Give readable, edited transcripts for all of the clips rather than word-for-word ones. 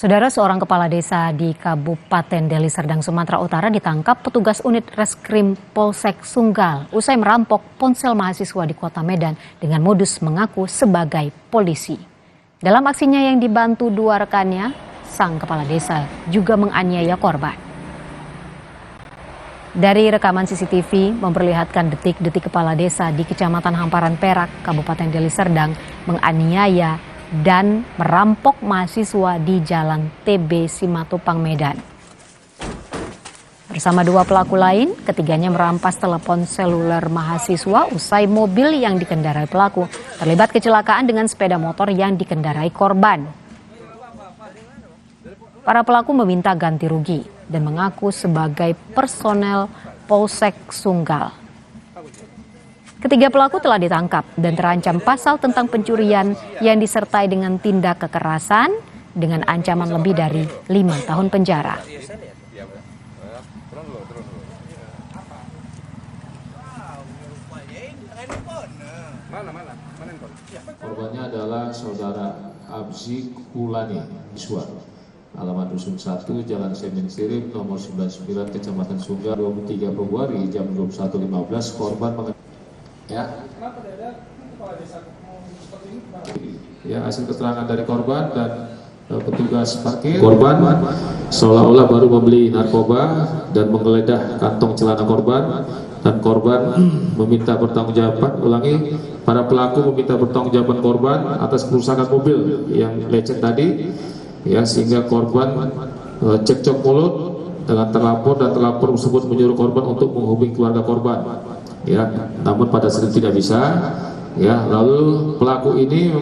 Saudara, seorang kepala desa di Kabupaten Deli Serdang, Sumatera Utara ditangkap petugas unit Reskrim Polsek Sunggal usai merampok ponsel mahasiswa di Kota Medan dengan modus mengaku sebagai polisi. Dalam aksinya yang dibantu dua rekannya, sang kepala desa juga menganiaya korban. Dari rekaman CCTV memperlihatkan detik-detik kepala desa di Kecamatan Hamparan Perak, Kabupaten Deli Serdang menganiaya dan merampok mahasiswa di Jalan TB Simatupang, Medan. Bersama dua pelaku lain, ketiganya merampas telepon seluler mahasiswa usai mobil yang dikendarai pelaku terlibat kecelakaan dengan sepeda motor yang dikendarai korban. Para pelaku meminta ganti rugi dan mengaku sebagai personel Polsek Sunggal. Ketiga pelaku telah ditangkap dan terancam pasal tentang pencurian yang disertai dengan tindak kekerasan dengan ancaman lebih dari 5 tahun penjara. Korbannya adalah saudara Abzi Kulani Iswar, alamat Dusun 1, Jalan Semen Sirip, nomor 99, Kecamatan Sunggal, 23 Februari jam 21.15. Korban hasil keterangan dari korban dan petugas parkir, korban seolah-olah baru membeli narkoba dan menggeledah kantong celana korban, dan korban meminta pertanggungjawaban. Para pelaku meminta pertanggungjawaban korban atas kerusakan mobil yang lecet tadi, sehingga korban cekcok mulut dengan terlapor, dan terlapor tersebut menyuruh korban untuk menghubungi keluarga korban. Namun pada saat itu tidak bisa. Lalu pelaku ini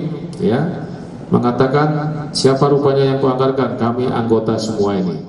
mengatakan, siapa rupanya yang kuanggarkan, kami anggota semua ini.